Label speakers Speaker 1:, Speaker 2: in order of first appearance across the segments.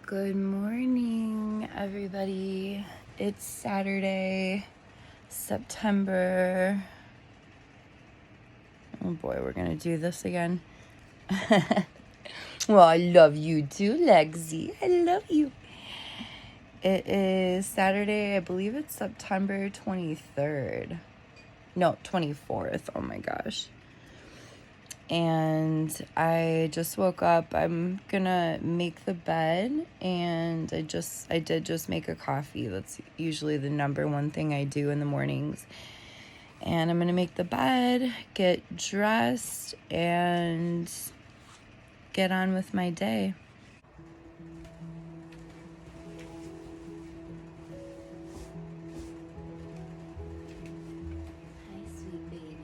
Speaker 1: Good morning, everybody. It's Saturday, September. Oh boy, we're gonna do this again. Well, I love you too, Lexi. I love you. It is Saturday, I believe it's September 23rd. No, 24th. Oh my gosh. And I just woke up. I'm gonna make the bed, and I did just make a coffee. That's usually the number one thing I do in the mornings. And I'm gonna make the bed, get dressed, and get on with my day. Hi, sweet baby.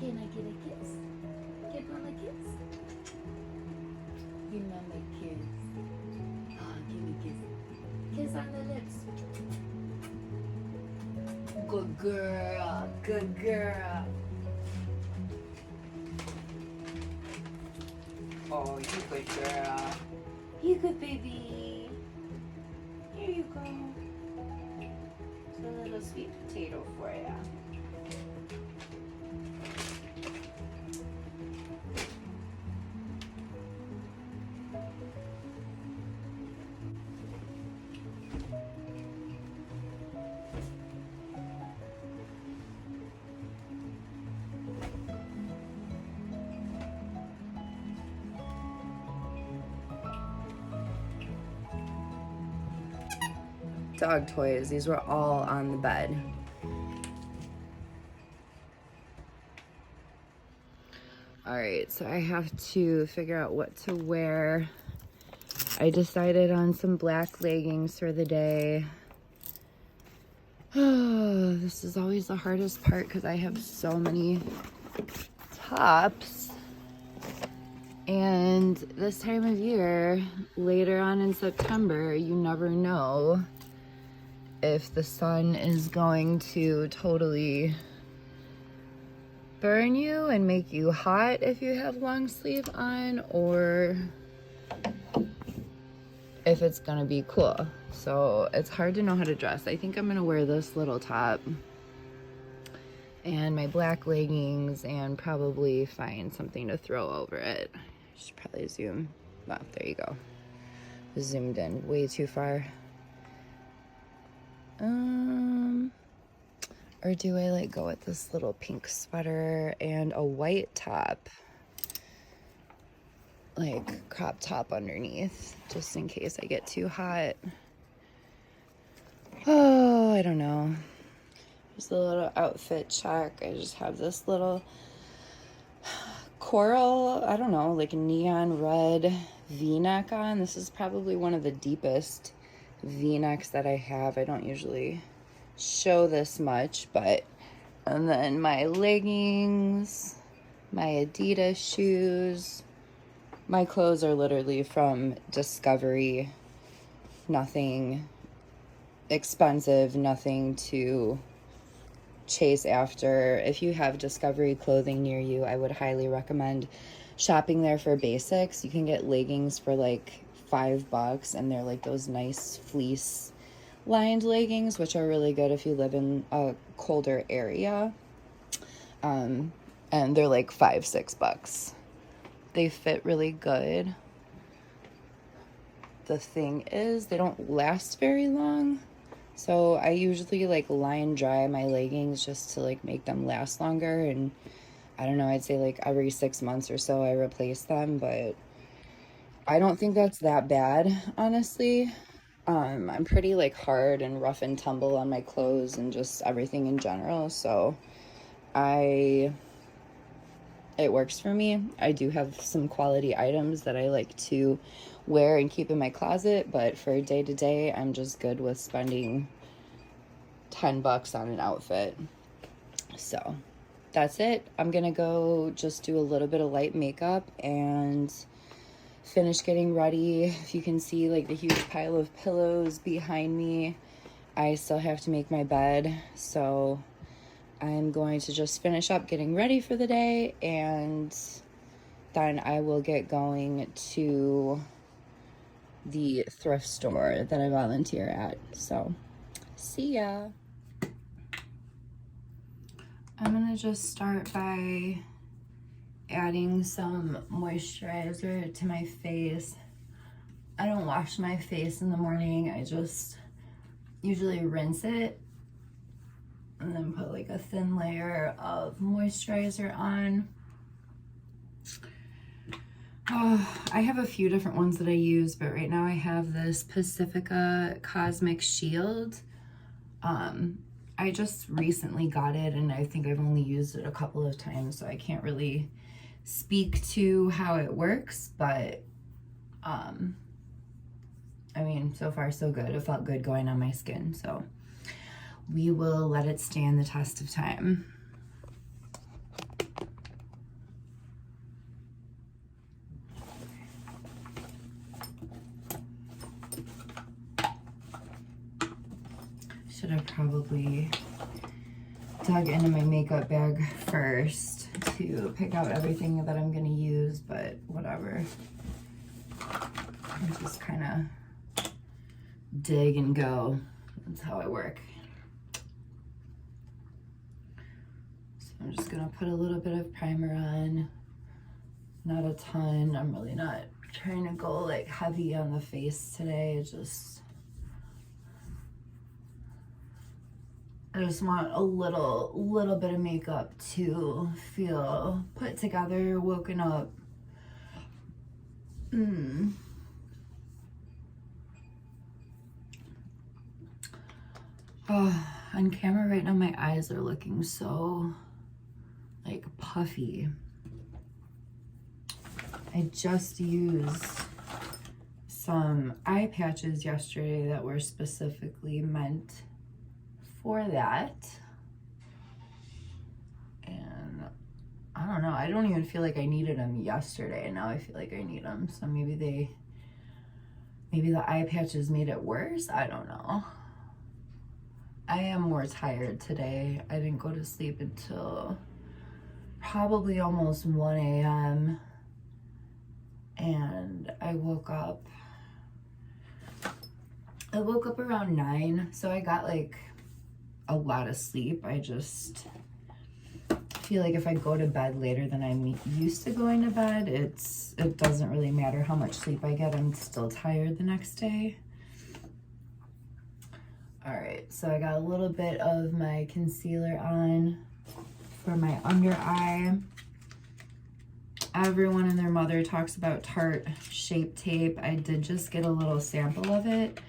Speaker 1: Can I get a kiss? Get on a kiss? You know my kiss. Oh, give me a kiss. Kiss on the lips. Good girl. Good girl. Oh, you good girl. You good baby. Here you go. It's a little sweet potato for ya. Dog toys. These were all on the bed. All right, so I have to figure out what to wear. I decided on some black leggings for the day. Oh, this is always the hardest part because I have so many tops. And this time of year, later on in September, you never know if the sun is going to totally burn you and make you hot if you have long sleeve on, or if it's gonna be cool. So it's hard to know how to dress. I think I'm gonna wear this little top and my black leggings and probably find something to throw over it. I should probably zoom. Oh, there you go. Zoomed in way too far. Or do I like go with this little pink sweater and a white top? Like crop top underneath, just in case I get too hot. Oh, I don't know. Just a little outfit check. I just have this little coral, I don't know, like neon red V-neck on. This is probably one of the deepest V-necks that I have. I don't usually show this much, but and then my leggings, my Adidas shoes. My clothes are literally from Discovery. Nothing expensive, nothing to chase after. If you have Discovery clothing near you, I would highly recommend shopping there for basics. You can get leggings for like $5, and they're like those nice fleece lined leggings, which are really good if you live in a colder area. And they're like $5-6. They fit really good. The thing is, they don't last very long. So I usually like line dry my leggings just to like make them last longer. And I don't know, I'd say like every 6 months or so I replace them, but I don't think that's that bad, honestly. I'm pretty like hard and rough and tumble on my clothes and just everything in general, so it works for me. I do have some quality items that I like to wear and keep in my closet, but for day to day, I'm just good with spending $10 on an outfit. So that's it. I'm gonna go just do a little bit of light makeup and finish getting ready. If you can see like the huge pile of pillows behind me, I still have to make my bed, so I'm going to just finish up getting ready for the day, and then I will get going to the thrift store that I volunteer at. So, see ya. I'm gonna just start by adding some moisturizer to my face. I don't wash my face in the morning. I just usually rinse it and then put like a thin layer of moisturizer on. I have a few different ones that I use, but right now I have this Pacifica Cosmic Shield. I just recently got it and I think I've only used it a couple of times, so I can't really speak to how it works, but I mean, so far so good. It felt good going on my skin, so we will let it stand the test of time. Should have probably dug into my makeup bag first to pick out everything that I'm gonna use, but whatever. I just kind of dig and go. That's how I work. So I'm just gonna put a little bit of primer on, not a ton. I'm really not trying to go like heavy on the face today. I just want a little bit of makeup to feel put together, woken up. Oh, on camera right now, my eyes are looking so like puffy. I just used some eye patches yesterday that were specifically meant for that, and I don't know, I don't even feel like I needed them yesterday. Now I feel like I need them, so maybe the eye patches made it worse. I don't know. I am more tired today. I didn't go to sleep until probably almost 1 a.m. and I woke up around 9, so I got like a lot of sleep. I just feel like if I go to bed later than I'm used to going to bed, it doesn't really matter how much sleep I get. I'm still tired the next day. All right, so I got a little bit of my concealer on for my under eye. Everyone and their mother talks about Tarte Shape Tape. I did just get a little sample of it.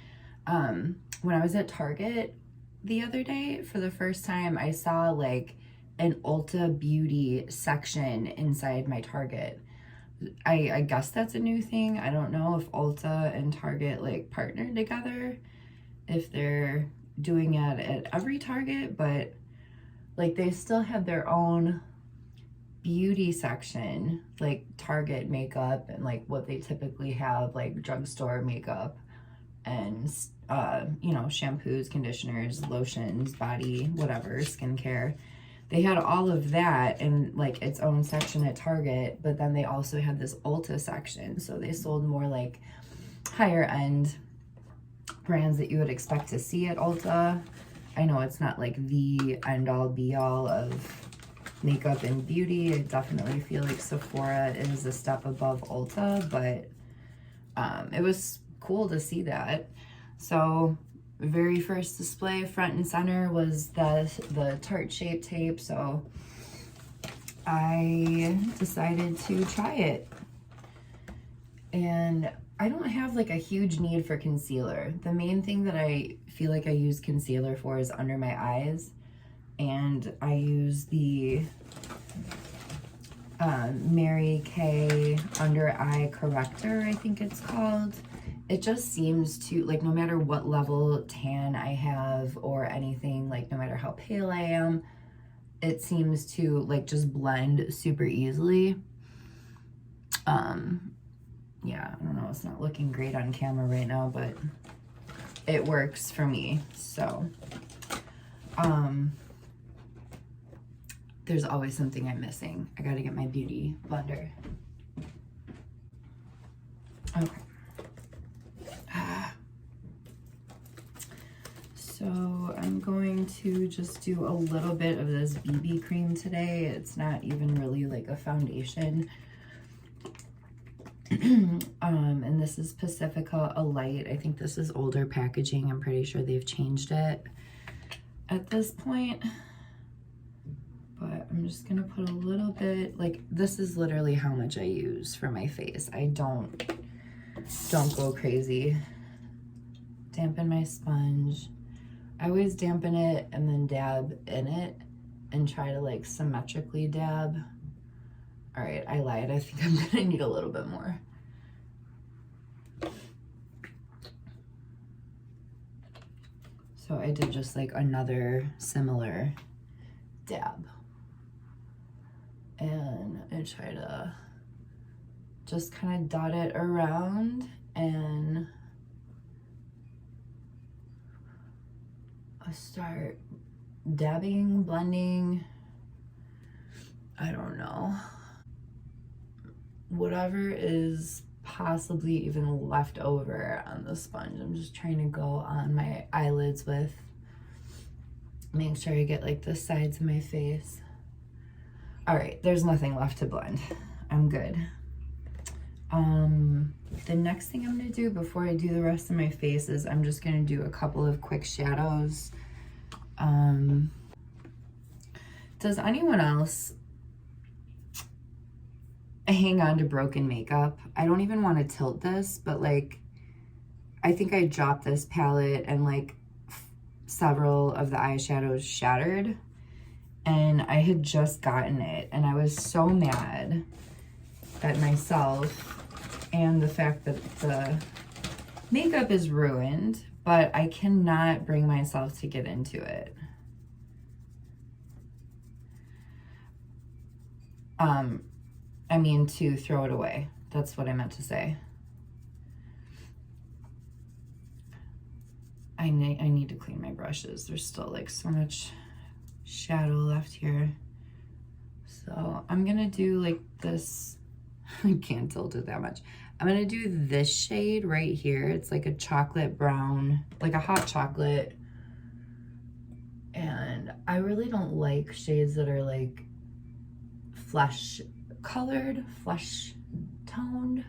Speaker 1: When I was at Target the other day, for the first time, I saw like an Ulta Beauty section inside my Target. I guess that's a new thing. I don't know if Ulta and Target like partnered together, if they're doing it at every Target, but like they still have their own beauty section, like Target makeup and like what they typically have, like drugstore makeup and you know, shampoos, conditioners, lotions, body, whatever, skincare. They had all of that in like its own section at Target, but then they also had this Ulta section, so they sold more like higher end brands that you would expect to see at Ulta. I know it's not like the end all be all of makeup and beauty. I definitely feel like Sephora is a step above Ulta, but it was cool to see that. So very first display front and center was the Tarte Shape Tape, so I decided to try it. And I don't have like a huge need for concealer. The main thing that I feel like I use concealer for is under my eyes, and I use the Mary Kay Under Eye Corrector, I think it's called. It just seems to, like, no matter what level tan I have or anything, like no matter how pale I am, it seems to like just blend super easily. Yeah, I don't know, it's not looking great on camera right now, but it works for me. So there's always something I'm missing. I gotta get my beauty blender. Okay. So I'm going to just do a little bit of this BB cream today. It's not even really like a foundation. And this is Pacifica, a light. I think this is older packaging. I'm pretty sure they've changed it at this point. But I'm just gonna put a little bit, like this is literally how much I use for my face. I don't go crazy. Dampen my sponge. I always dampen it and then dab in it and try to like symmetrically dab. All right, I lied. I think I'm gonna need a little bit more. So I did just like another similar dab. And I try to just kind of dot it around and I start dabbing, blending, I don't know. Whatever is possibly even left over on the sponge. I'm just trying to go on my eyelids with, make sure I get like the sides of my face. All right, there's nothing left to blend. I'm good. The next thing I'm gonna do before I do the rest of my face is I'm just gonna do a couple of quick shadows. Does anyone else hang on to broken makeup? I don't even want to tilt this, but like, I think I dropped this palette and like several of the eyeshadows shattered. And I had just gotten it and I was so mad at myself and the fact that the makeup is ruined, but I cannot bring myself to get into it. I mean to throw it away. That's what I meant to say. I need to clean my brushes. There's still like so much shadow left here. So I'm gonna do like this. I can't tilt it that much. I'm gonna do this shade right here. It's like a chocolate brown, like a hot chocolate. And I really don't like shades that are like flesh colored, flesh toned.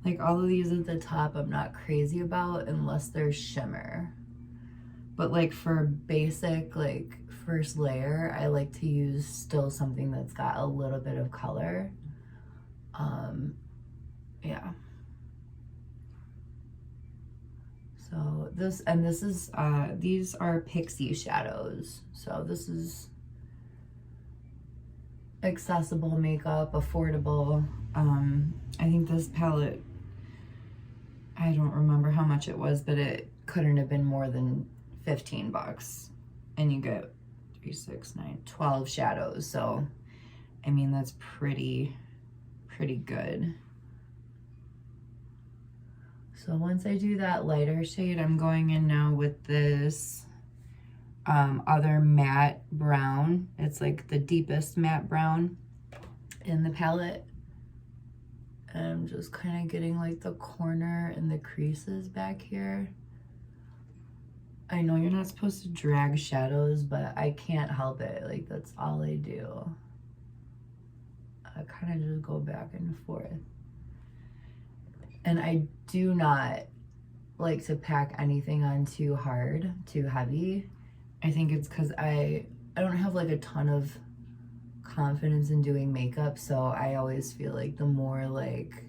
Speaker 1: Like all of these at the top I'm not crazy about unless they're shimmer. But like for basic, like first layer, I like to use still something that's got a little bit of color. Yeah. So this, and this is, these are Pixie shadows. So this is accessible makeup, affordable. I think this palette, I don't remember how much it was, but it couldn't have been more than 15 bucks. And you get 3, 6, 9, 12 shadows. So, I mean, that's pretty good. So once I do that lighter shade, I'm going in now with this other matte brown. It's like the deepest matte brown in the palette. And I'm just kind of getting like the corner and the creases back here. I know you're not supposed to drag shadows, but I can't help it. Like that's all I do. I kind of just go back and forth. And I do not like to pack anything on too hard, too heavy. I think it's because I don't have like a ton of confidence in doing makeup, so I always feel like the more like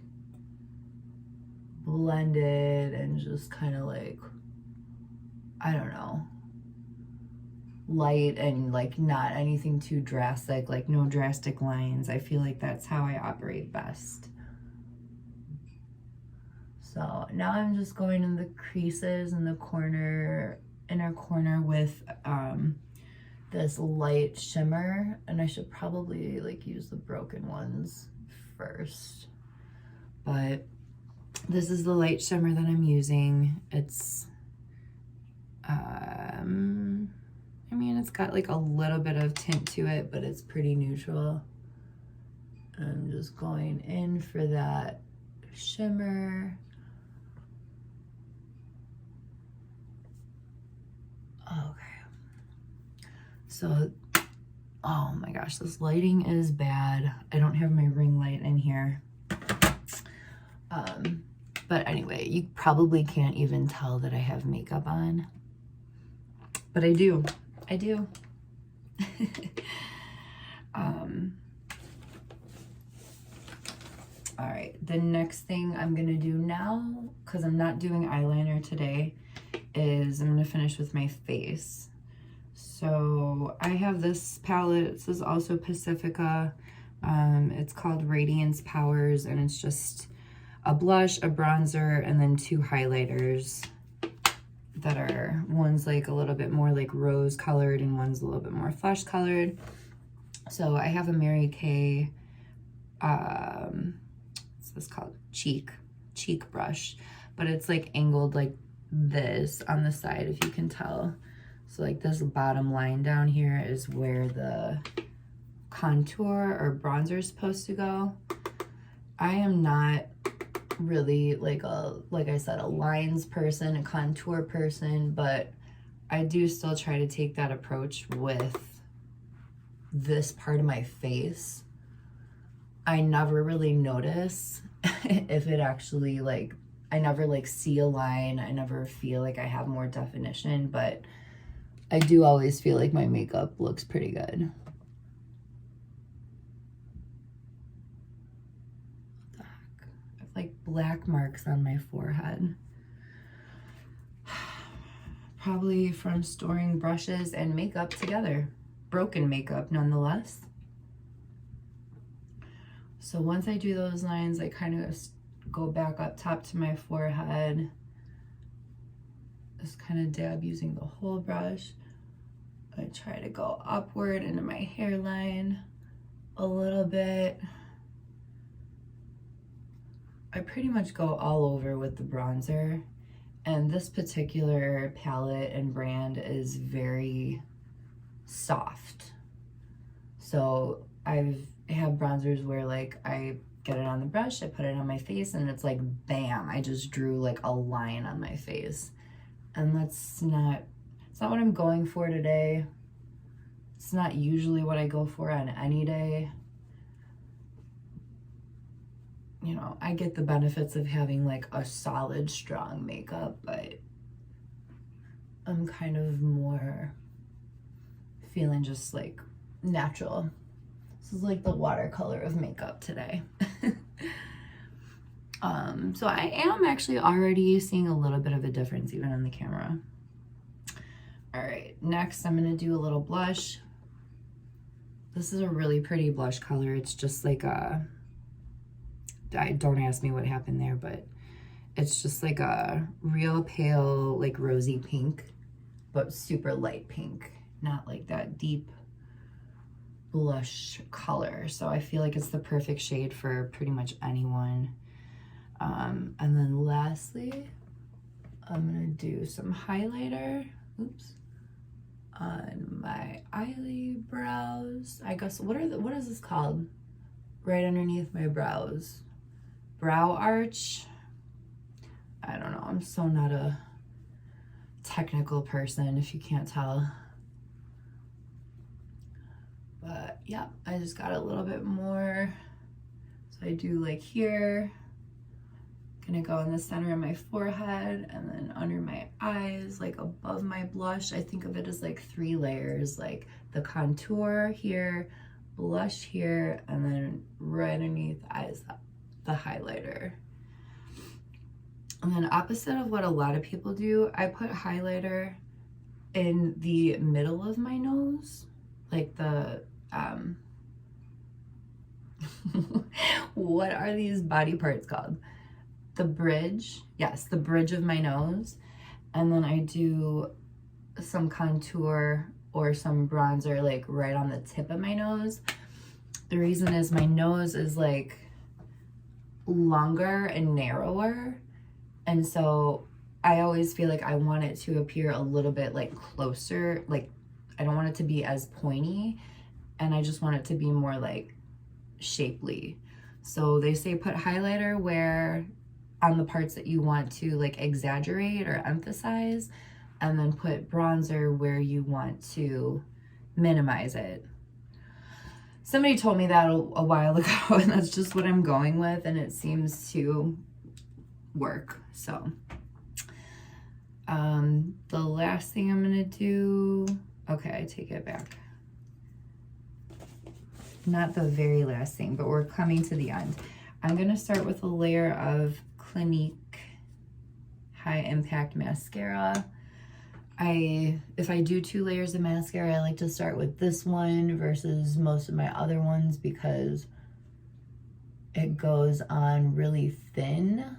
Speaker 1: blended and just kind of like, I don't know, light and like not anything too drastic, like no drastic lines. I feel like that's how I operate best. So now I'm just going in the creases in the corner, inner corner with this light shimmer, and I should probably like use the broken ones first. But this is the light shimmer that I'm using. It's I mean, it's got like a little bit of tint to it, but it's pretty neutral. I'm just going in for that shimmer. So, oh my gosh, this lighting is bad. I don't have my ring light in here. But anyway, you probably can't even tell that I have makeup on. But I do. I do. All right, the next thing I'm gonna do now, because I'm not doing eyeliner today, is I'm gonna finish with my face. So I have this palette. This is also Pacifica. It's called Radiance Powers, and it's just a blush, a bronzer, and then 2 highlighters that are, one's like a little bit more like rose colored and one's a little bit more flesh colored. So I have a Mary Kay, what's this called? Cheek brush, but it's like angled like this on the side, if you can tell. So like this bottom line down here is where the contour or bronzer is supposed to go. I am not really like I said, a lines person, a contour person, but I do still try to take that approach with this part of my face. I never really notice if it actually like, I never like see a line. I never feel like I have more definition, but I do always feel like my makeup looks pretty good. Like black marks on my forehead. Probably from storing brushes and makeup together. Broken makeup nonetheless. So once I do those lines, I kind of go back up top to my forehead. Just kind of dab using the whole brush. I try to go upward into my hairline a little bit. I pretty much go all over with the bronzer, and this particular palette and brand is very soft. So I have bronzers where like I get it on the brush, I put it on my face, and it's like bam, I just drew like a line on my face. And it's not what I'm going for today. It's not usually what I go for on any day. You know, I get the benefits of having like a solid, strong makeup, but I'm kind of more feeling just like natural. This is like the watercolor of makeup today. So I am actually already seeing a little bit of a difference even on the camera. All right, next I'm gonna do a little blush. This is a really pretty blush color. It's just like a, don't ask me what happened there, but it's just like a real pale, like rosy pink, but super light pink, not like that deep blush color. So I feel like it's the perfect shade for pretty much anyone. And then lastly, I'm gonna do some highlighter, on my eyebrows. I guess, what is this called? Right underneath my brows. Brow arch. I don't know, I'm so not a technical person, if you can't tell. But yeah, I just got a little bit more. So I do like here, gonna go in the center of my forehead, and then under my eyes, like above my blush. I think of it as like 3 layers, like the contour here, blush here, and then right underneath the eyes, the highlighter. And then opposite of what a lot of people do, I put highlighter in the middle of my nose, like the, what are these body parts called? The bridge, yes, the bridge of my nose. And then I do some contour or some bronzer like right on the tip of my nose. The reason is my nose is like longer and narrower, and so I always feel like I want it to appear a little bit like closer, like I don't want it to be as pointy, and I just want it to be more like shapely. So they say put highlighter where on the parts that you want to like exaggerate or emphasize, and then put bronzer where you want to minimize it. Somebody told me that a while ago, and that's just what I'm going with, and it seems to work. So the last thing I'm gonna do, okay, I take it back. Not the very last thing, but we're coming to the end. I'm gonna start with a layer of Clinique High Impact Mascara. If I do 2 layers of mascara, I like to start with this one versus most of my other ones because it goes on really thin.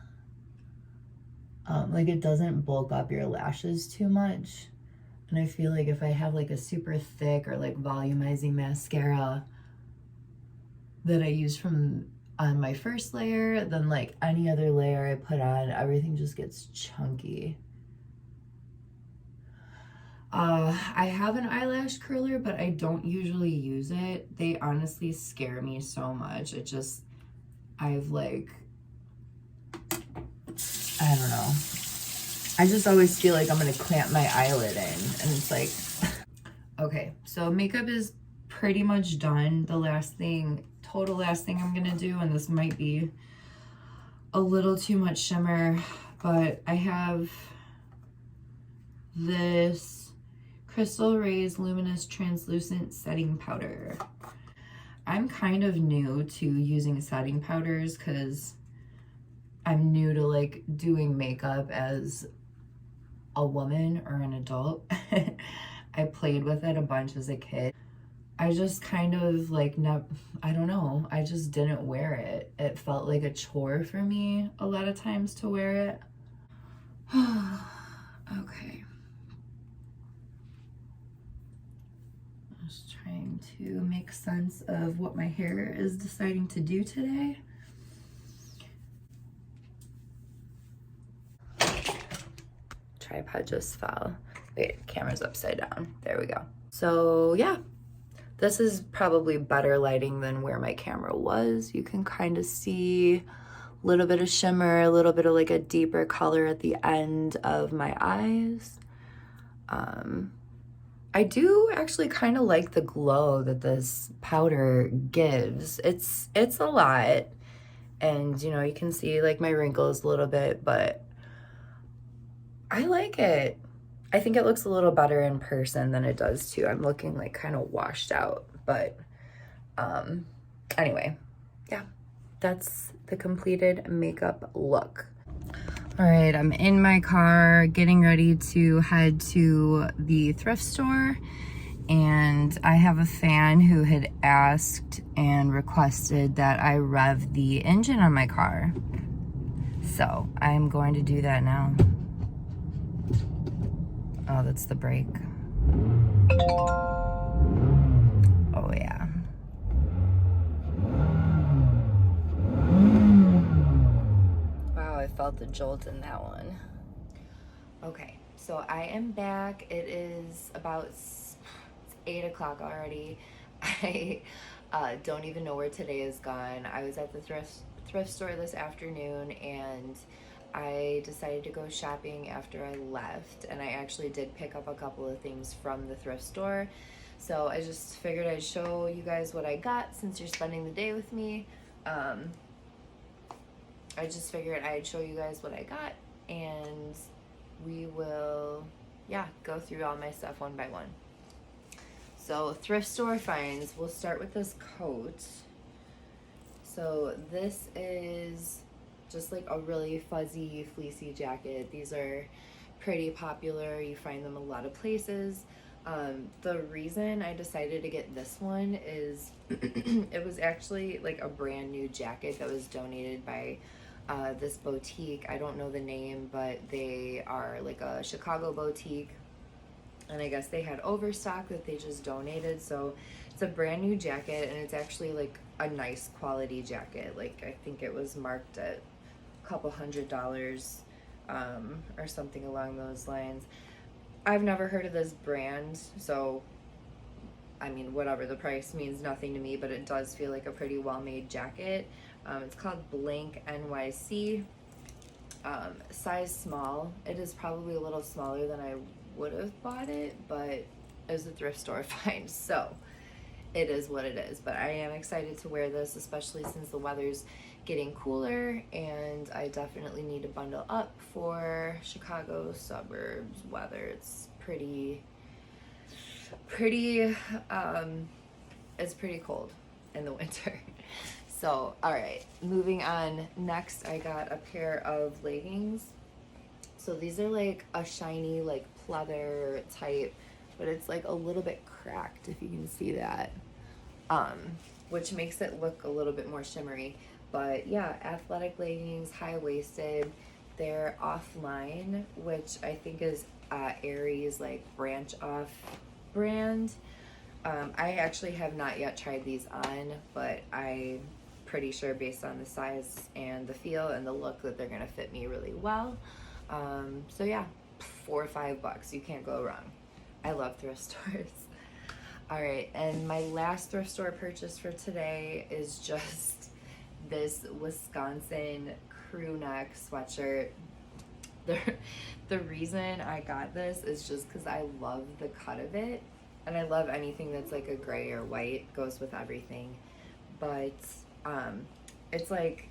Speaker 1: Like it doesn't bulk up your lashes too much. And I feel like if I have like a super thick or like volumizing mascara that I use on my first layer, then like any other layer I put on, everything just gets chunky. I have an eyelash curler, but I don't usually use it. They honestly scare me so much. I've like, I don't know. I just always feel like I'm gonna clamp my eyelid in, and it's like, okay, so makeup is pretty much done. The total last thing I'm gonna do, and this might be a little too much shimmer, but I have this Crystal Rays Luminous Translucent Setting Powder. I'm kind of new to using setting powders because I'm new to like doing makeup as a woman or an adult. I played with it a bunch as a kid. I just kind of like, I don't know, I just didn't wear it. It felt like a chore for me a lot of times to wear it. Okay. Just trying to make sense of what my hair is deciding to do today. Tripod just fell. Wait, camera's upside down. There we go. So yeah, this is probably better lighting than where my camera was. You can kind of see a little bit of shimmer, a little bit of like a deeper color at the end of my eyes. I do actually kind of like the glow that this powder gives. It's a lot, and you know, you can see like my wrinkles a little bit, but I like it. I think it looks a little better in person than it does too. I'm looking like kind of washed out, but anyway, yeah, that's the completed makeup look. All right, I'm in my car getting ready to head to the thrift store, and I have a fan who had asked and requested that I rev the engine on my car. So I'm going to do that now. Oh, that's the brake. Oh yeah. Wow, I felt the jolt in that one. Okay, so I am back. It is about 8 o'clock already. I don't even know where today is gone. I was at the thrift store this afternoon, and I decided to go shopping after I left, and I actually did pick up a couple of things from the thrift store. So I just figured I'd show you guys what I got since you're spending the day with me. I just figured I'd show you guys what I got, and we will, yeah, go through all my stuff one by one. So thrift store finds, we'll start with this coat. So this is just like a really fuzzy, fleecy jacket. These are pretty popular. You find them a lot of places. The reason I decided to get this one is it was actually like a brand new jacket that was donated by this boutique. I don't know the name, but they are like a Chicago boutique, and I guess they had overstock that they just donated. So it's a brand new jacket, and it's actually like a nice quality jacket. Like I think it was marked at a couple $100 or something along those lines. I've never heard of this brand, so I mean, whatever, the price means nothing to me, but it does feel like a pretty well-made jacket. It's called Blank NYC, size small. It is probably a little smaller than I would have bought it, but It was a thrift store find, so it is what it is. But I am excited to wear this, especially since the weather's getting cooler, and I definitely need to bundle up for Chicago suburbs weather. It's pretty it's pretty cold in the winter. So, all right, moving on. Next, I got a pair of leggings. So these are like a shiny, like pleather type, but it's like a little bit cracked, if you can see that, which makes it look a little bit more shimmery. But yeah, athletic leggings, high-waisted. They're Offline, which I think is Aerie's like branch off brand. I actually have not yet tried these on, but I'm pretty sure based on the size and the feel and the look that they're gonna fit me really well. So yeah, $4 or $5, you can't go wrong. I love thrift stores. All right, and my last thrift store purchase for today is just this Wisconsin Crewneck sweatshirt. The reason I got this is just because I love the cut of it, and I love anything that's like a gray or white, goes with everything. But it's like,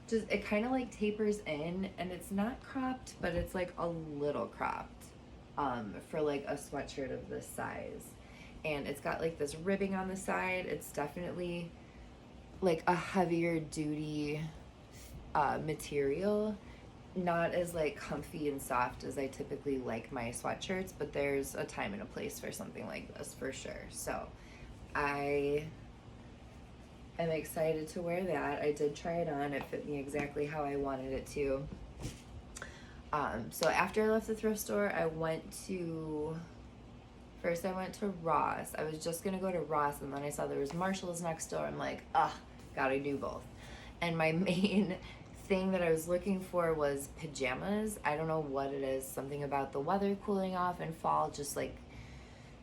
Speaker 1: just, it kind of like tapers in, and it's not cropped, but it's like a little cropped for like a sweatshirt of this size. And it's got like this ribbing on the side. It's definitely like a heavier duty material, not as like comfy and soft as I typically like my sweatshirts, but there's a time and a place for something like this for sure. So I am excited to wear that. I did try it on. It fit me exactly how I wanted it to. So after I left the thrift store, I went to Ross. I was just gonna go to Ross, and then I saw there was Marshall's next door. I'm like, gotta do both. And my main thing that I was looking for was pajamas. I don't know what it is. Something about the weather cooling off in fall just like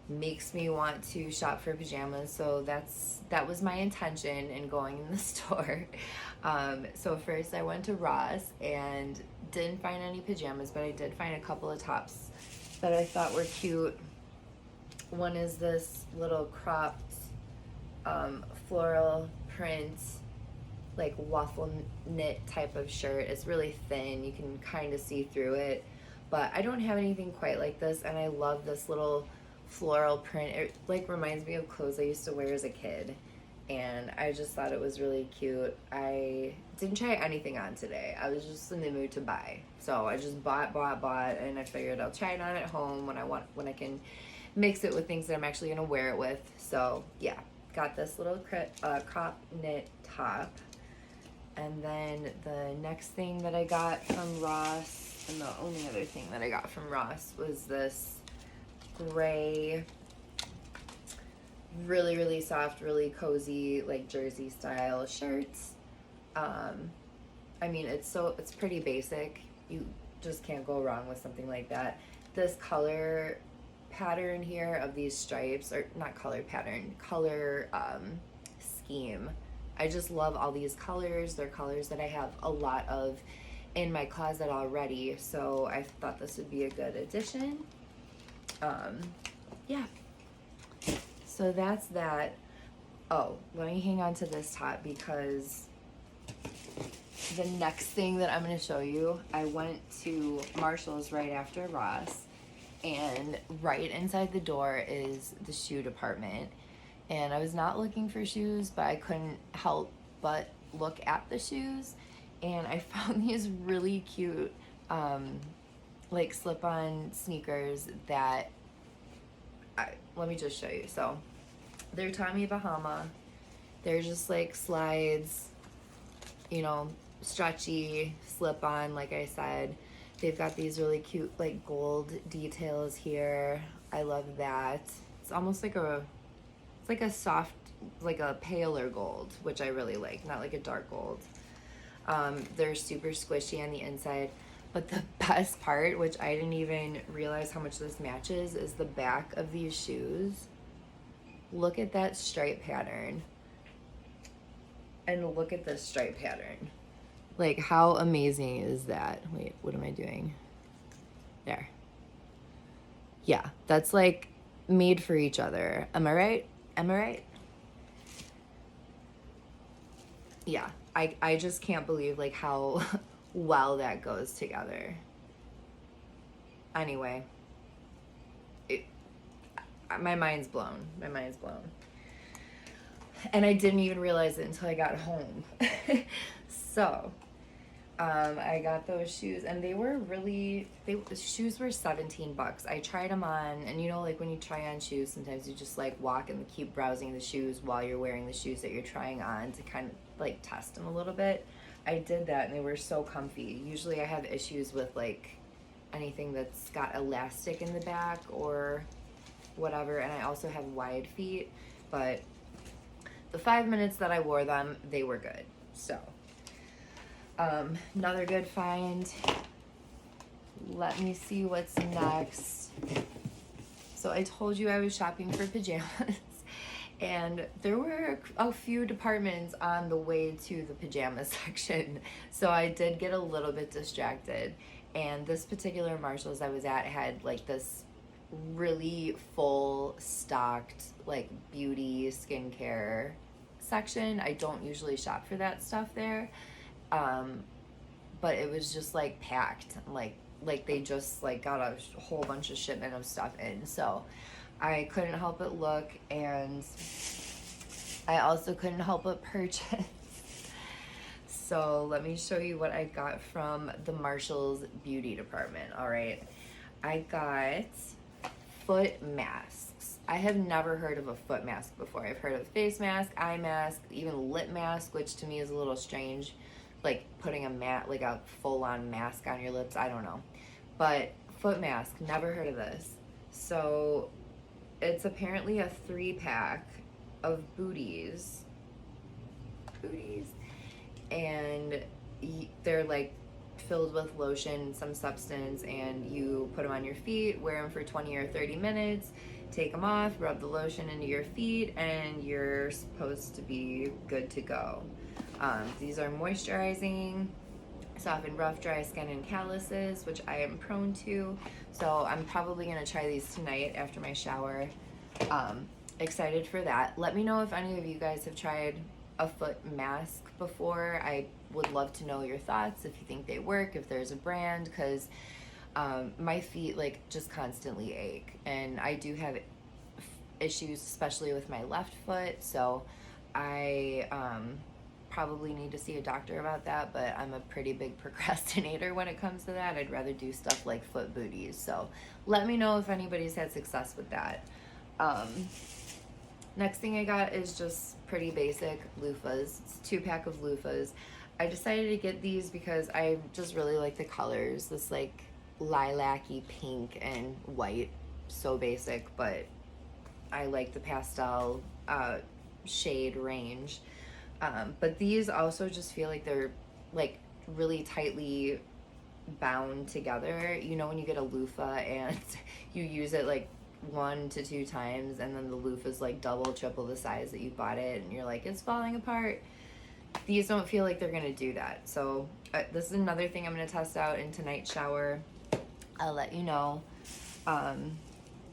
Speaker 1: makes me want to shop for pajamas. So that was my intention in going in the store. So first I went to Ross and didn't find any pajamas, but I did find a couple of tops that I thought were cute. One is this little cropped floral print, like waffle knit type of shirt. It's really thin, you can kind of see through it, but I don't have anything quite like this, and I love this little floral print. It like reminds me of clothes I used to wear as a kid, and I just thought it was really cute. I didn't try anything on today. I was just in the mood to buy, so I just bought, and I figured I'll try it on at home when I can mix it with things that I'm actually gonna wear it with. So yeah, got this little crop knit top. And then the next thing that I got from Ross, and the only other thing that I got from Ross, was this gray, really, really soft, really cozy, like jersey style shirts. I mean, it's pretty basic. You just can't go wrong with something like that. This color pattern here of these stripes, or not color pattern, color scheme. I just love all these colors. They're colors that I have a lot of in my closet already, so I thought this would be a good addition. Yeah. So that's that. Oh, let me hang on to this top because the next thing that I'm going to show you, I went to Marshall's right after Ross, and right inside the door is the shoe department. And I was not looking for shoes, but I couldn't help but look at the shoes, and I found these really cute like slip-on sneakers that let me just show you. So they're Tommy Bahama. They're just like slides, you know, stretchy, slip-on, like I said. They've got these really cute like gold details here. I love that. It's almost like it's like a soft, like a paler gold, which I really like, not like a dark gold. They're super squishy on the inside, but the best part, which I didn't even realize how much this matches, is the back of these shoes. Look at that stripe pattern, and look at this stripe pattern. Like, how amazing is that? Wait, what am I doing? There. Yeah, that's like made for each other. Am I right? Am I right? Yeah, I just can't believe like how well that goes together. Anyway, it, my mind's blown. My mind's blown. And I didn't even realize it until I got home. So, I got those shoes, and they were really, the shoes were 17 bucks. I tried them on, and you know, like when you try on shoes, sometimes you just like walk and keep browsing the shoes while you're wearing the shoes that you're trying on to kind of like test them a little bit. I did that, and they were so comfy. Usually I have issues with like anything that's got elastic in the back or whatever, and I also have wide feet, but the 5 minutes that I wore them, they were good. So, another good find. Let me see what's next. So I told you I was shopping for pajamas, and there were a few departments on the way to the pajama section. So I did get a little bit distracted. And this particular Marshalls I was at had like this really full stocked like beauty skincare section. I don't usually shop for that stuff there, but it was just like packed, like they just like got a whole bunch of shipment of stuff in, so I couldn't help but look, and I also couldn't help but purchase. So let me show you what I got from the Marshalls beauty department. All right, I got foot masks. I have never heard of a foot mask before. I've heard of face mask, eye mask, even lip mask, which to me is a little strange, like putting like a full-on mask on your lips. I don't know, but foot mask, never heard of this. So it's apparently a 3-pack of booties, and they're like filled with lotion, some substance, and you put them on your feet, wear them for 20 or 30 minutes, take them off, rub the lotion into your feet, and you're supposed to be good to go. These are moisturizing, soften rough, dry skin and calluses, which I am prone to, so I'm probably gonna try these tonight after my shower. Excited for that. Let me know if any of you guys have tried a foot mask before. I would love to know your thoughts, if you think they work, if there's a brand, because my feet like just constantly ache, and I do have issues especially with my left foot, so I probably need to see a doctor about that, but I'm a pretty big procrastinator when it comes to that. I'd rather do stuff like foot booties, so let me know if anybody's had success with that. Next thing I got is just pretty basic loofahs. It's a 2-pack of loofahs. I decided to get these because I just really like the colors. This like lilac-y pink and white. So basic, but I like the pastel shade range. But these also just feel like they're like really tightly bound together. You know when you get a loofah and you use it like 1 to 2 times, and then the loofah is like double, triple the size that you bought it, and you're like, it's falling apart. These don't feel like they're gonna do that. So this is another thing I'm gonna test out in tonight's shower. I'll let you know. I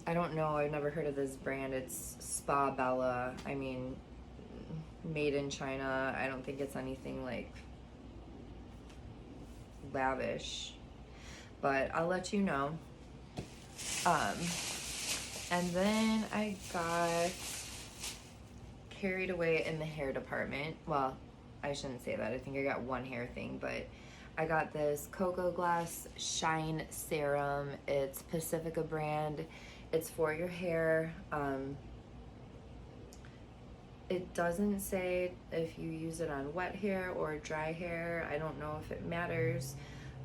Speaker 1: don't know, I've never heard of this brand. It's Spa Bella. I mean, made in China. I don't think it's anything like lavish, but I'll let you know. And then I got carried away in the hair department. Well, I shouldn't say that. I think I got one hair thing, but I got this Cocoa Glass Shine Serum. It's Pacifica brand. It's for your hair. It doesn't say if you use it on wet hair or dry hair. I don't know if it matters,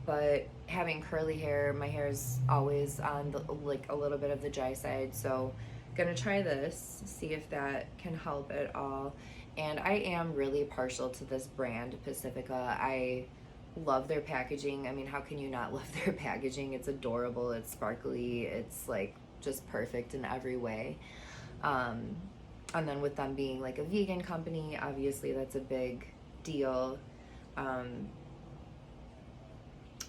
Speaker 1: but having curly hair, my hair is always on the, like a little bit of the dry side, so gonna try this, see if that can help at all. And I am really partial to this brand, Pacifica. I love their packaging. I mean, how can you not love their packaging? It's adorable, it's sparkly, it's like just perfect in every way. And then with them being like a vegan company, obviously that's a big deal.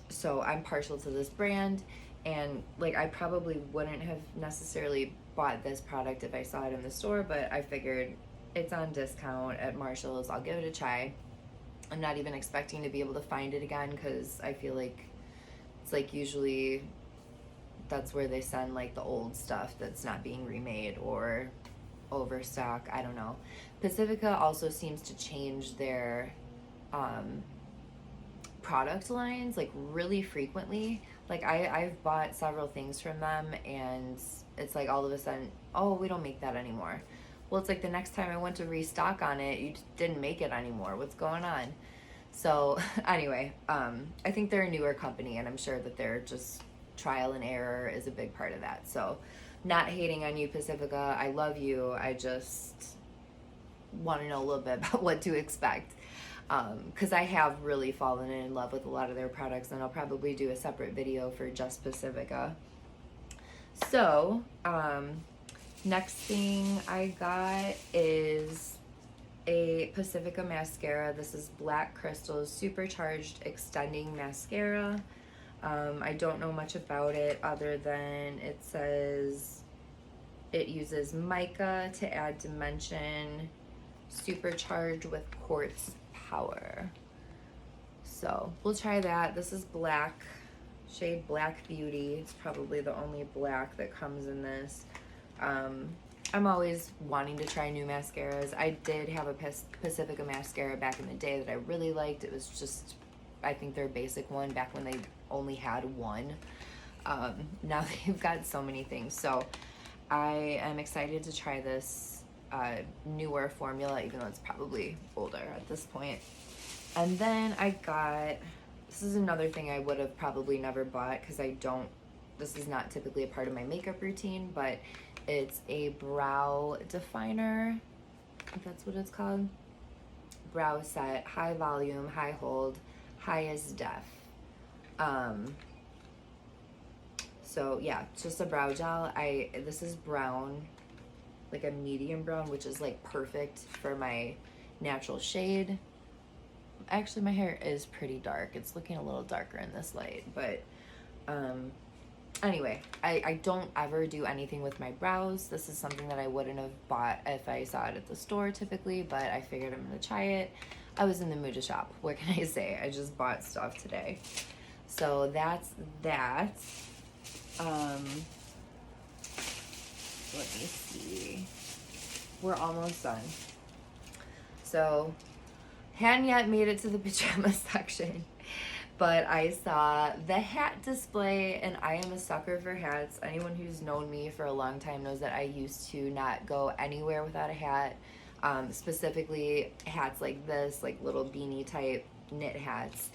Speaker 1: So I'm partial to this brand, And like, I probably wouldn't have necessarily bought this product if I saw it in the store, but I figured it's on discount at Marshall's, I'll give it a try. I'm not even expecting to be able to find it again, because I feel like it's like usually that's where they send like the old stuff that's not being remade or overstock. I don't know. Pacifica also seems to change their product lines like really frequently. Like I've bought several things from them, and it's like all of a sudden, oh, we don't make that anymore. Well, it's like the next time I went to restock on it, you didn't make it anymore. What's going on? So anyway, I think they're a newer company, and I'm sure that they're just trial and error is a big part of that. So not hating on you, Pacifica. I love you. I just want to know a little bit about what to expect. Because I have really fallen in love with a lot of their products, and I'll probably do a separate video for just Pacifica. So, next thing I got is a Pacifica mascara. This is Black Crystal's Supercharged Extending Mascara. I don't know much about it other than it says it uses mica to add dimension, supercharged with quartz power. So we'll try that. This is black, shade Black Beauty. It's probably the only black that comes in this. I'm always wanting to try new mascaras. I did have a Pacifica mascara back in the day that I really liked. It was just, I think their basic one back when they only had one. Now they've got so many things. So I am excited to try this newer formula, even though it's probably older at this point. And then I got, this is another thing I would have probably never bought, because this is not typically a part of my makeup routine, but it's a brow definer, if that's what it's called. Brow set, high volume, high hold, high as def. So yeah, it's just a brow gel. This is brown, like a medium brown, which is like perfect for my natural shade. Actually, my hair is pretty dark. It's looking a little darker in this light, but anyway, I don't ever do anything with my brows. This is something that I wouldn't have bought if I saw it at the store typically, but I figured I'm gonna try it. I was in the mood to shop. What can I say? I just bought stuff today. So that's that. Let me see. We're almost done. So, hadn't yet made it to the pajama section, but I saw the hat display, and I am a sucker for hats. Anyone who's known me for a long time knows that I used to not go anywhere without a hat. Specifically hats like this, like little beanie type knit hats.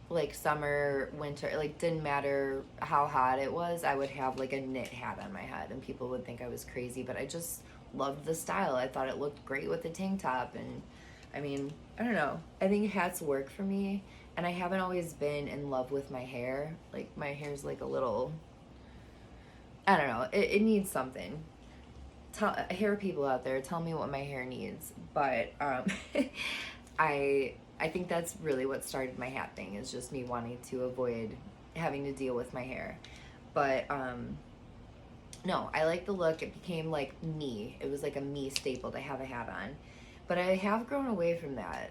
Speaker 1: Like summer, winter, like didn't matter how hot it was, I would have like a knit hat on my head, and people would think I was crazy, but I just loved the style. I thought it looked great with the tank top, and I mean, I don't know. I think hats work for me, and I haven't always been in love with my hair. Like my hair's like a little, I don't know, it needs something. Hair people out there, tell me what my hair needs. But I think that's really what started my hat thing, is just me wanting to avoid having to deal with my hair. But no, I like the look. It became like me. It was like a me staple to have a hat on. But I have grown away from that.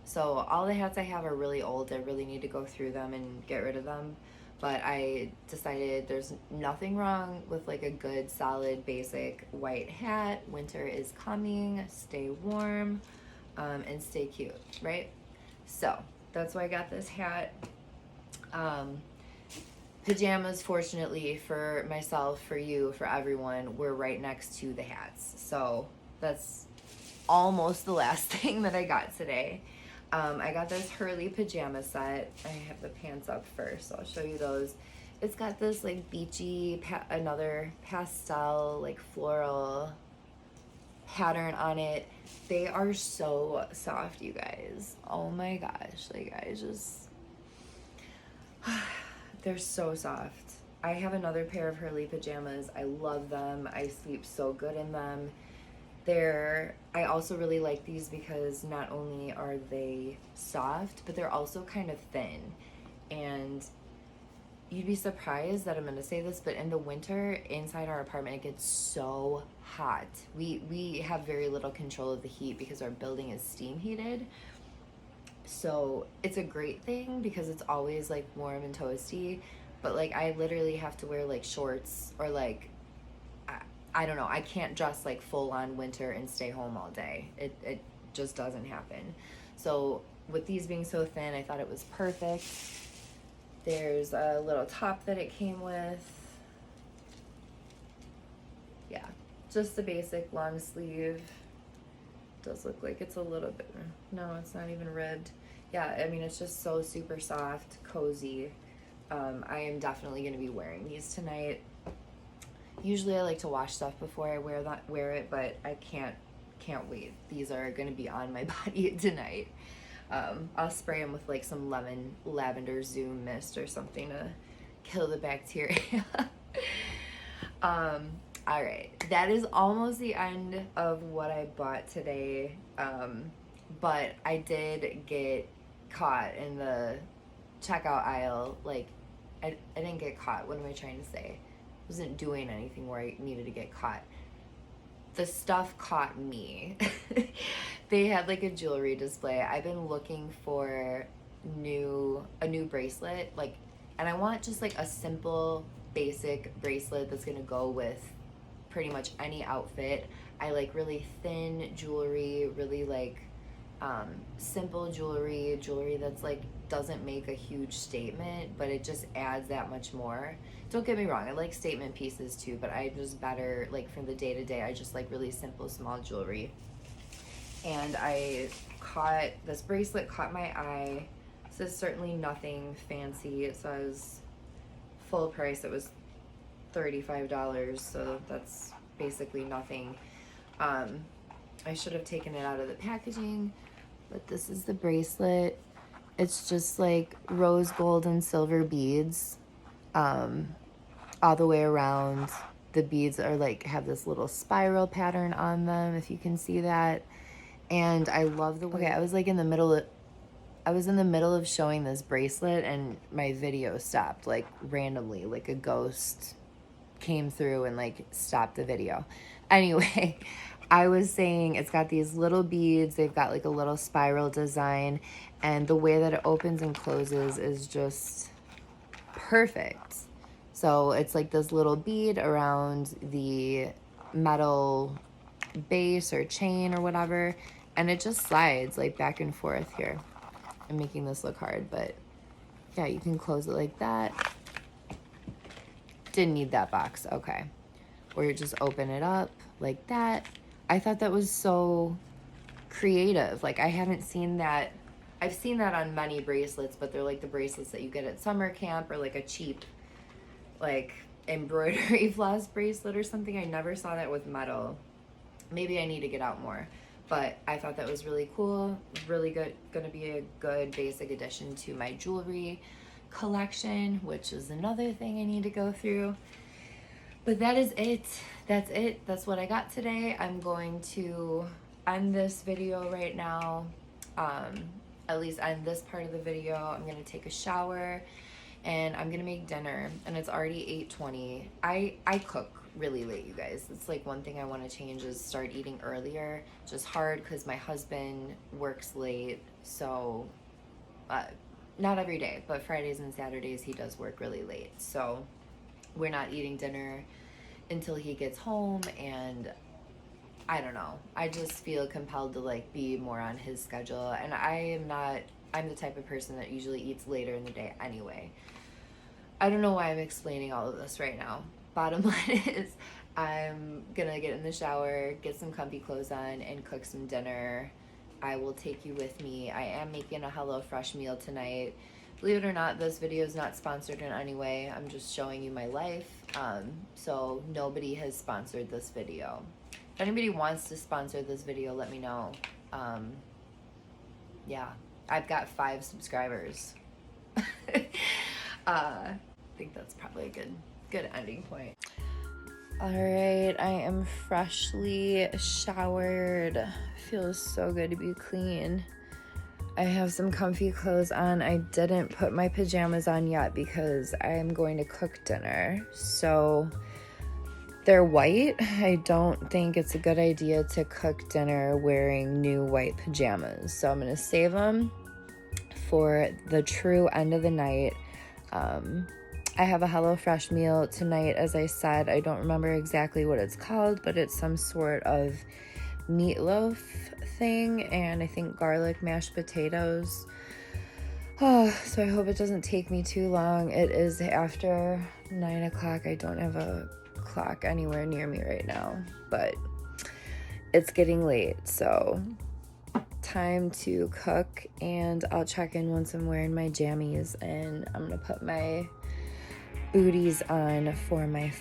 Speaker 1: So all the hats I have are really old. I really need to go through them and get rid of them. But I decided there's nothing wrong with like a good, solid, basic white hat. Winter is coming. Stay warm. And stay cute, right? So that's why I got this hat. Pajamas, fortunately for myself, for you, for everyone, were right next to the hats. So that's almost the last thing that I got today. I got this Hurley pajama set. I have the pants up first, so I'll show you those. It's got this like beachy, another pastel, like floral pattern on it. They are so soft, you guys. Oh my gosh, like I just they're so soft. I have another pair of Hurley pajamas. I love them. I sleep so good in them. I also really like these because not only are they soft, but they're also kind of thin. And you'd be surprised that I'm gonna say this, but in the winter inside our apartment it gets so hot. We have very little control of the heat because our building is steam heated. So it's a great thing because it's always like warm and toasty, but like I literally have to wear like shorts or like I don't know, I can't dress like full on winter and stay home all day. It just doesn't happen. So with these being so thin, I thought it was perfect. There's a little top that it came with. Yeah, just the basic long sleeve. Does look like it's a little bit, no, it's not even ribbed. Yeah, I mean, it's just so super soft, cozy. I am definitely going to be wearing these tonight. Usually I like to wash stuff before I wear it, but I can't wait. These are going to be on my body tonight. I'll spray them with like some lavender zoom mist or something to kill the bacteria. All right, that is almost the end of what I bought today. But I did get caught in the checkout aisle. Like, I didn't get caught. What am I trying to say? I wasn't doing anything where I needed to get caught. The stuff caught me. They had like a jewelry display. I've been looking for a new bracelet, like, and I want just like a simple, basic bracelet that's gonna go with pretty much any outfit. I like really thin jewelry, really like simple jewelry that's like doesn't make a huge statement, but it just adds that much more. Don't get me wrong, I like statement pieces too, but I just better like for the day-to-day, I just like really simple small jewelry. And this bracelet caught my eye. This is certainly nothing fancy. It says full price, it was $35, so that's basically nothing. I should have taken it out of the packaging, but this is the bracelet. It's just like rose gold and silver beads all the way around. The beads are like have this little spiral pattern on them, if you can see that. And I love the way, okay, I was in the middle of showing this bracelet and my video stopped like randomly, like a ghost came through and like stopped the video. Anyway, I was saying it's got these little beads, they've got like a little spiral design, and the way that it opens and closes is just perfect. So it's like this little bead around the metal base or chain or whatever, and it just slides like back and forth here. I'm making this look hard, but yeah, you can close it like that. Didn't need that box, okay. Or you just open it up like that. I thought that was so creative. Like, I haven't seen that. I've seen that on many bracelets, but they're like the bracelets that you get at summer camp, or like a cheap like embroidery floss bracelet or something. I never saw that with metal. Maybe I need to get out more, but I thought that was really cool, really good, gonna be a good basic addition to my jewelry collection, which is another thing I need to go through. But that is it. That's it. That's what I got today. I'm going to end this video right now. At least end this part of the video. I'm gonna take a shower and I'm gonna make dinner, and it's already 8:20. I cook really late, you guys. It's like one thing I want to change is start eating earlier. Just hard because my husband works late, so not every day, but Fridays and Saturdays he does work really late, so we're not eating dinner until he gets home. And I don't know, I just feel compelled to like be more on his schedule, and I'm the type of person that usually eats later in the day anyway. I don't know why I'm explaining all of this right now. Bottom line is I'm gonna get in the shower, get some comfy clothes on, and cook some dinner. I will take you with me. I am making a HelloFresh meal tonight. Believe it or not, this video is not sponsored in any way. I'm just showing you my life. So nobody has sponsored this video. If anybody wants to sponsor this video, let me know. Yeah, I've got 5 subscribers. I think that's probably a good ending point. All right, I am freshly showered. Feels so good to be clean. I have some comfy clothes on. I didn't put my pajamas on yet because I'm going to cook dinner. So they're white. I don't think it's a good idea to cook dinner wearing new white pajamas. So I'm going to save them for the true end of the night. I have a HelloFresh meal tonight, as I said. I don't remember exactly what it's called, but it's some sort of meatloaf thing, and I think garlic mashed potatoes. Oh, so I hope it doesn't take me too long. It is after 9 o'clock. I don't have a clock anywhere near me right now, but it's getting late, so time to cook, and I'll check in once I'm wearing my jammies, and I'm gonna put my booties on for my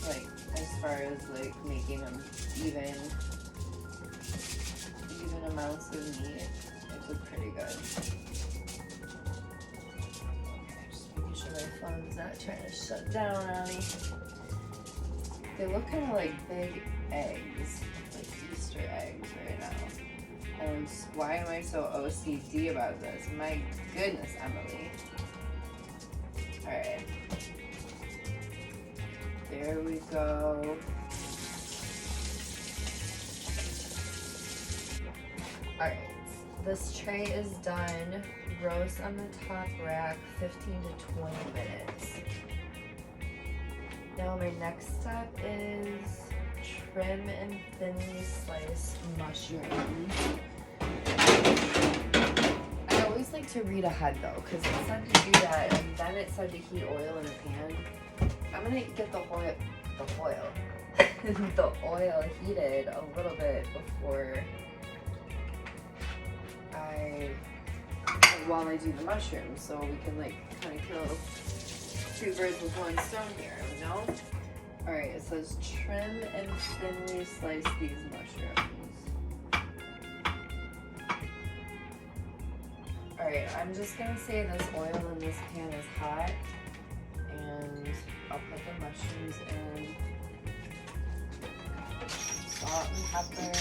Speaker 1: like as far as like making them even amounts of meat, it looked pretty good. Okay, just making sure my phone's not trying to shut down on me. They look kind of like big eggs, like Easter eggs right now. And why am I so OCD about this? My goodness, Emily. Alright. There we go. Alright, this tray is done. Roast on the top rack, 15 to 20 minutes. Now my next step is trim and thinly slice mushrooms. I always like to read ahead though, because it said to do that and then it said to heat oil in a pan. I'm gonna get the oil heated a little bit before while I do the mushrooms, so we can like kind of kill two birds with one stone here, you know? Alright, it says trim and thinly slice these mushrooms. Alright, I'm just gonna say this oil in this pan is hot, and I'll put the mushrooms in. Salt and pepper.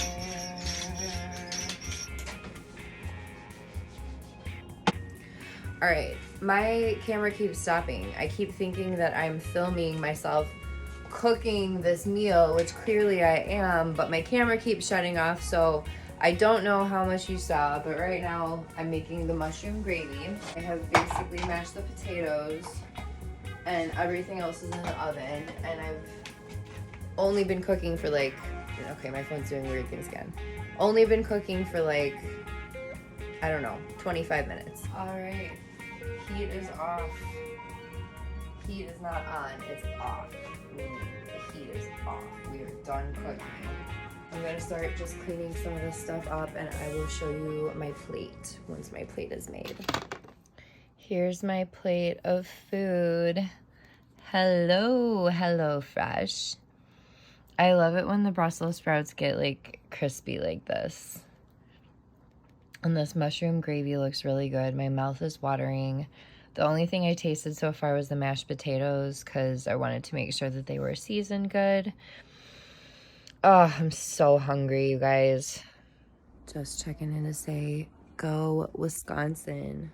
Speaker 1: Alright, my camera keeps stopping. I keep thinking that I'm filming myself cooking this meal, which clearly I am, but my camera keeps shutting off, so I don't know how much you saw, but right now I'm making the mushroom gravy. I have basically mashed the potatoes and everything else is in the oven, and I've only been cooking for like, okay, my phone's doing weird things again. Only been cooking for like, I don't know, 25 minutes. All right, heat is off. Heat is not on, it's off. Meaning the heat is off. We are done cooking. I'm gonna start just cleaning some of this stuff up, and I will show you my plate once my plate is made. Here's my plate of food. Hello, hello fresh. I love it when the Brussels sprouts get like crispy like this. And this mushroom gravy looks really good. My mouth is watering. The only thing I tasted so far was the mashed potatoes because I wanted to make sure that they were seasoned good. Oh, I'm so hungry, you guys. Just checking in to say, go Wisconsin.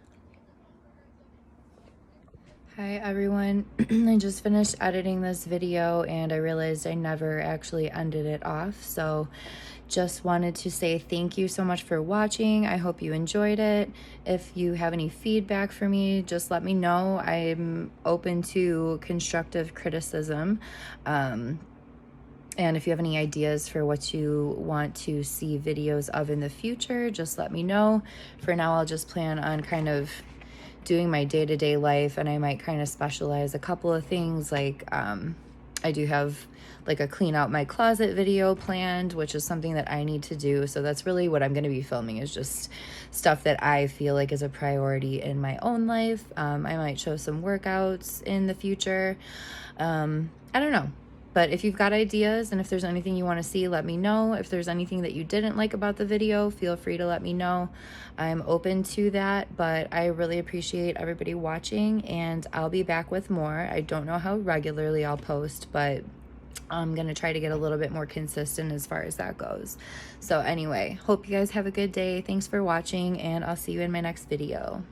Speaker 1: Hi, everyone. I just finished editing this video and I realized I never actually ended it off. So just wanted to say thank you so much for watching. I hope you enjoyed it. If you have any feedback for me, just let me know. I'm open to constructive criticism. And if you have any ideas for what you want to see videos of in the future, just let me know. For now, I'll just plan on kind of doing my day-to-day life, and I might kind of specialize a couple of things. Like I do have like a clean out my closet video planned, which is something that I need to do. So that's really what I'm going to be filming, is just stuff that I feel like is a priority in my own life. I might show some workouts in the future. I don't know. But if you've got ideas and if there's anything you want to see, let me know. If there's anything that you didn't like about the video, feel free to let me know. I'm open to that, but I really appreciate everybody watching, and I'll be back with more. I don't know how regularly I'll post, but I'm going to try to get a little bit more consistent as far as that goes. So anyway, hope you guys have a good day. Thanks for watching, and I'll see you in my next video.